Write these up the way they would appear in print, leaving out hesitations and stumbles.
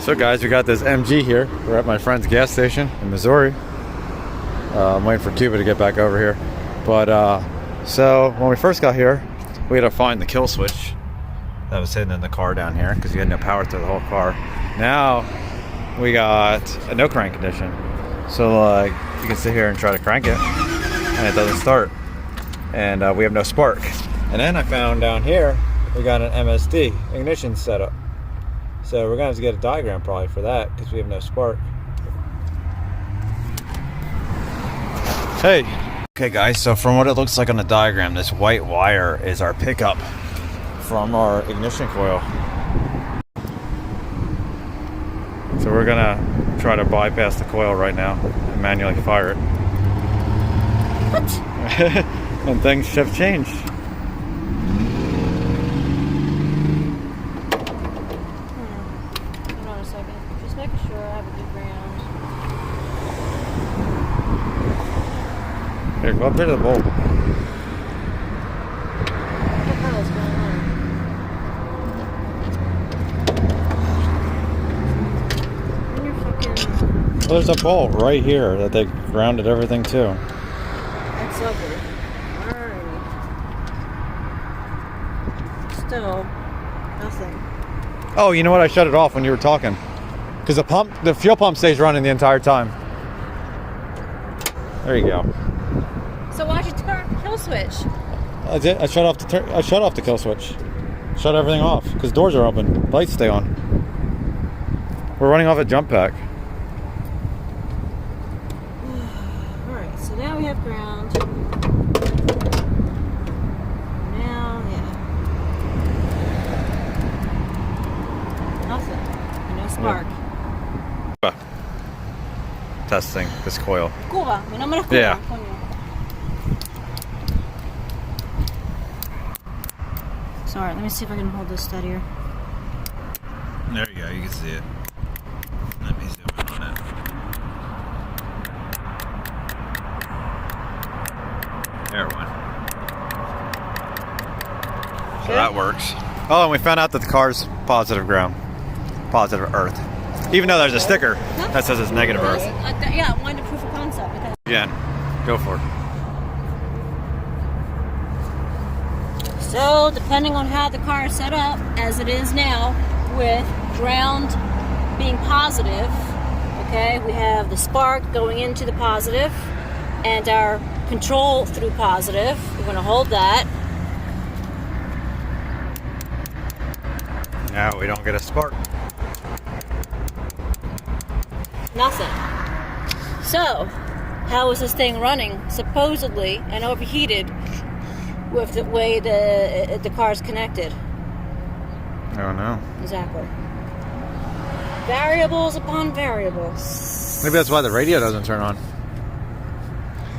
So guys, we got this MG here. We're at my friend's gas station in Missouri. I'm waiting for Cuba to get back over here. But so when we first got here, we had to find the kill switch that was hidden in the car down here because we had no power through the whole car. Now we got a no crank condition. So like you can sit here and try to crank it and it doesn't start. And we have no spark. And then I found down here we got an MSD ignition setup. So we're gonna have to get a diagram probably for that because we have no spark. Hey. Okay guys, so from what it looks like on the diagram, this white wire is our pickup from our ignition coil. So we're gonna try to bypass the coil right now and manually fire it. What? And things have changed. Hold on a second. Just making sure I have a good ground. Here, go up here to the bulb. What the hell is going on? In your fucking... Well, there's a bulb right here that they grounded everything to. That's ugly. Alright. Still, nothing. Oh, you know what? I shut it off when you were talking. Because the fuel pump stays running the entire time. There you go. So why'd you turn the kill switch? That's it. I shut off the kill switch. Shut everything off because doors are open. Lights stay on. We're running off a jump pack. Alright, so now we have ground. Now, yeah. Nothing. No spark. Testing this coil. Cuba. Mi nombre es Cuba. Yeah. Coño. Sorry, let me see if I can hold this steadier. There you go. You can see it. Let me zoom in on it. There it went. So that works. Oh, and we found out that the car's positive ground. Positive earth. Even though there's a sticker that says it's negative earth. Yeah, I wanted proof of concept. Because Yeah, go for it. so, depending on how the car is set up, as it is now, with ground being positive, okay, we have the spark going into the positive and our control through positive. We're going to hold that. Now we don't get a spark. Nothing. So, how is this thing running supposedly and overheated with the way the car's connected? I don't know. Exactly. Variables upon variables. Maybe that's why the radio doesn't turn on.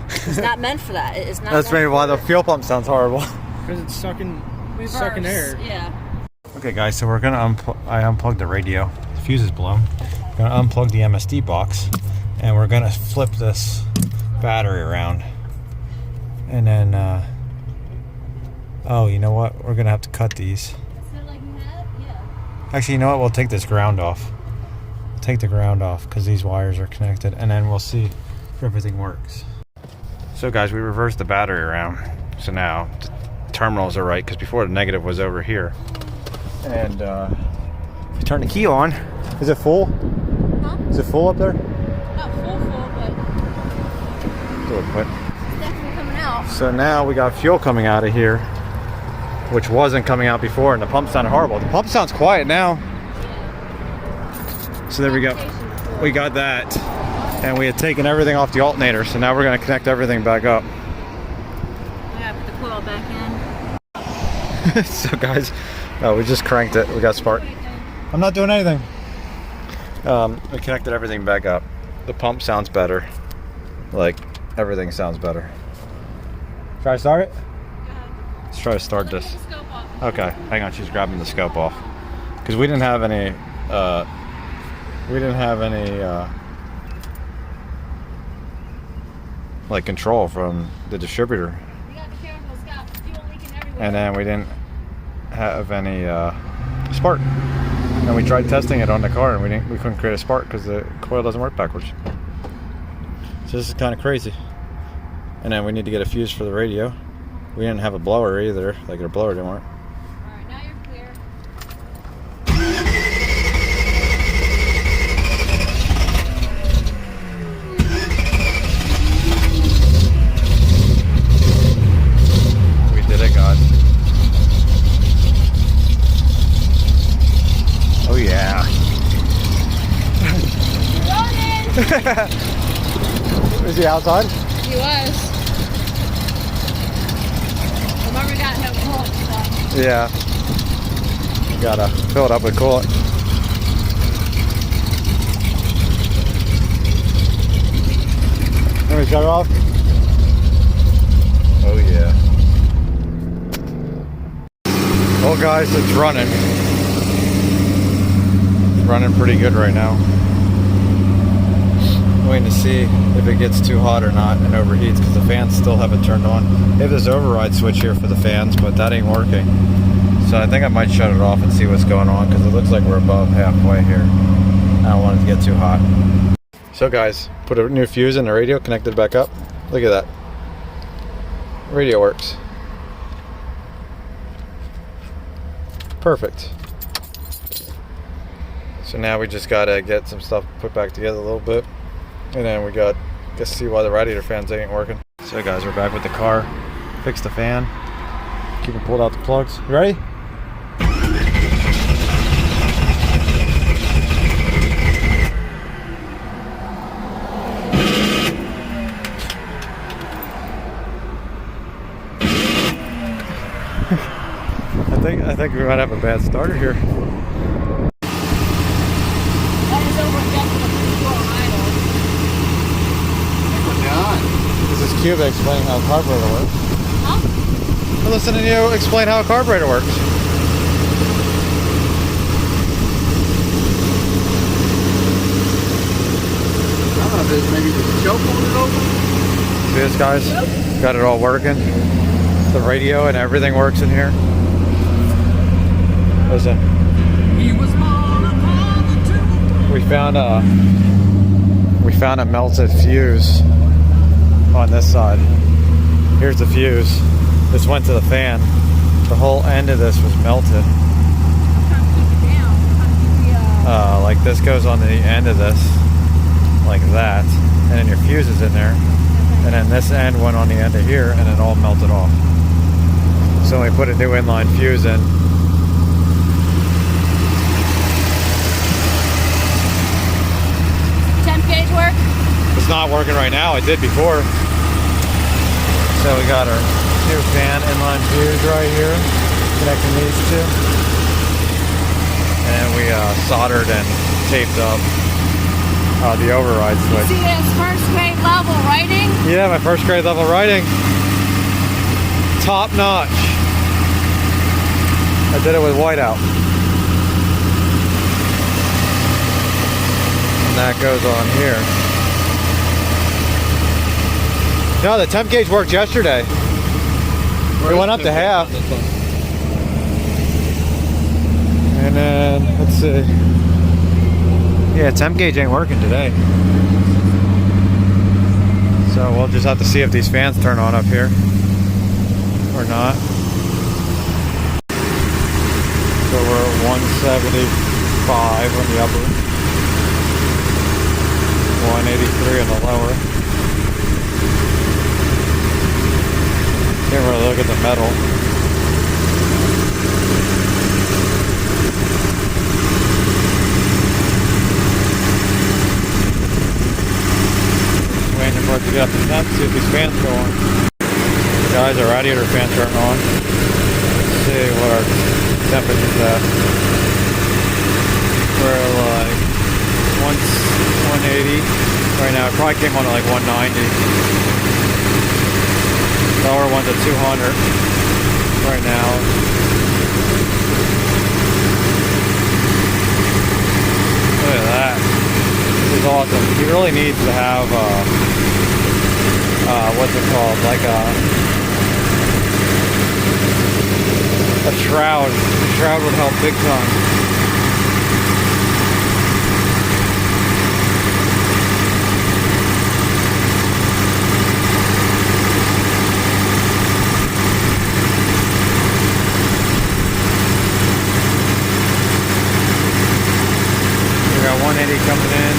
It's not meant for that. It's not. That's maybe why the fuel pump sounds horrible. Because it's sucking air. Yeah. Okay guys, so we're gonna I unplugged the radio. The fuse is blown. We're gonna unplug the MSD box and we're gonna flip this battery around. And then oh, you know what? We're gonna have to cut these. Actually, you know what? We'll take this ground off. We'll take the ground off because these wires are connected, and then we'll see if everything works. So guys, we reversed the battery around. So now the terminals are right because before the negative was over here. And if you turn the key on, is it full? Huh? Is it full up there? Not full, but Do it quick. it's definitely coming out. So now we got fuel coming out of here, which wasn't coming out before, and the pump sounded horrible. The pump sounds quiet now. Yeah. So there we go. We got that, and we had taken everything off the alternator, so now we're going to connect everything back up. I gotta put the coil back in. So guys, we just cranked it. We got spark. I'm not doing anything. We connected everything back up. The pump sounds better. Like, everything sounds better. Try to start it? Let's try to start this. Okay, hang on. She's grabbing the scope off because we didn't have any. Like control from the distributor. And then we didn't have any spark. And we tried testing it on the car, and we couldn't create a spark because the coil doesn't work backwards. So this is kind of crazy. And then we need to get a fuse for the radio. We didn't have a blower either. Like, our blower didn't work. Alright, now you're clear. We did it, God. Oh yeah. Is he outside? He was. Remember, we got no coolant stuff. Yeah. You gotta fill it up with coolant. Let me shut it off. Oh yeah. Well guys, it's running. It's running pretty good right now. Waiting to see if it gets too hot or not and overheats, because the fans still haven't turned on. They have this override switch here for the fans, but that ain't working. So I think I might shut it off and see what's going on, because it looks like we're above halfway here. I don't want it to get too hot. So guys, put a new fuse in the radio, connected back up. Look at that. Radio works. Perfect. So now we just gotta get some stuff put back together a little bit. And then we got, guess, see why the radiator fans ain't working. So guys, we're back with the car. Fixed the fan. Keep it pulled out the plugs. You ready? I think we might have a bad starter here. That is overheated before idle. This is Cuba explaining how a carburetor works. Huh? We're listening to you explain how a carburetor works. I don't know if it's maybe the choke on it over. See this, guys? Got it all working. The radio and everything works in here. Listen. We found a melted fuse on this side. Here's the fuse. This went to the fan. The whole end of this was melted. Like this goes on the end of this, like that, and then your fuse is in there, and then this end went on the end of here, and it all melted off. So we put a new inline fuse in. Temp gauge work? It's not working right now. It did before. So we got our new fan inline fuse right here, connecting these two. And we soldered and taped up the override switch. See this first grade level writing? Yeah, my first grade level writing. Top notch. I did it with whiteout. And that goes on here. No, the temp gauge worked yesterday. It went up to half. And then, let's see. Yeah, temp gauge ain't working today. So we'll just have to see if these fans turn on up here or not. So we're at 175 on the upper, 183 on the lower. Can't really look at the metal. Waiting for it to get up to temp, see if these fans go on. Guys, our radiator fans aren't on. Let's see what our temperature's at. We're like 180 right now. It probably came on at like 190. Lower one's at 200 right now. Look at that. This is awesome. He really needs to have what's it called? Like a shroud. A shroud would help big time. 180 coming in.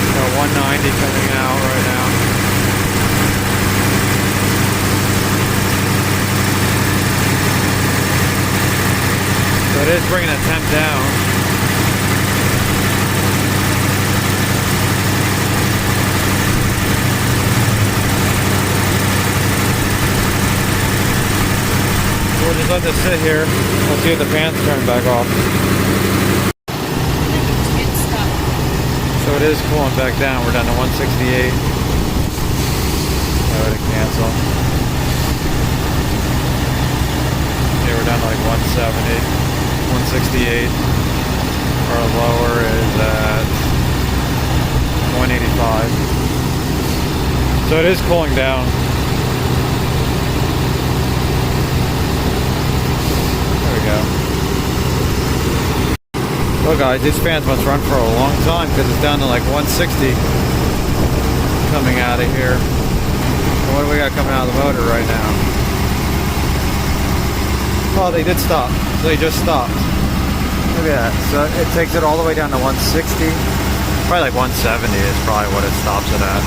So 190 coming out right now. So it is bringing the temp down. We'll just let this sit here. We'll see if the fans turn back off. So it is cooling back down. We're down to 168. Go to cancel. Okay, we're down to like 170, 168. Our lower is at 185. So it is cooling down. Well guys, these fans must run for a long time because it's down to like 160 coming out of here. So what do we got coming out of the motor right now? Oh, they did stop. They just stopped. Look at that. So it takes it all the way down to 160. Probably like 170 is probably what it stops it at.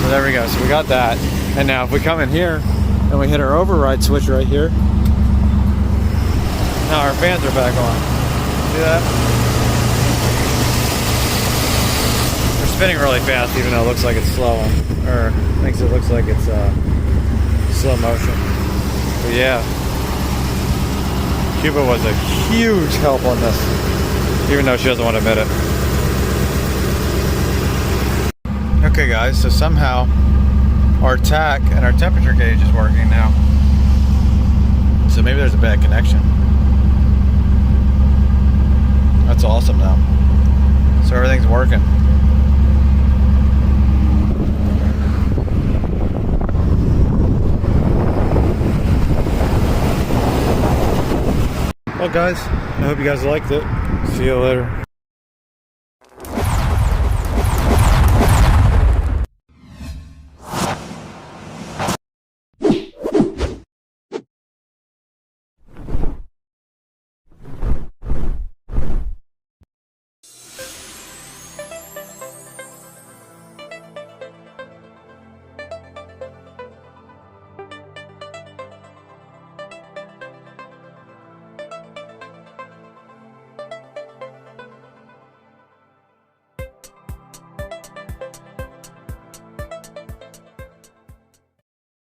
So there we go. So we got that. And now if we come in here and we hit our override switch right here, now our fans are back on. See that? They're spinning really fast even though it looks like it's slow. Or makes it look like it's slow motion. But yeah. Cuba was a huge help on this. Even though she doesn't want to admit it. Okay guys, so somehow our tach and our temperature gauge is working now. So maybe there's a bad connection. That's awesome now. So everything's working. Well guys, I hope you guys liked it. See you later.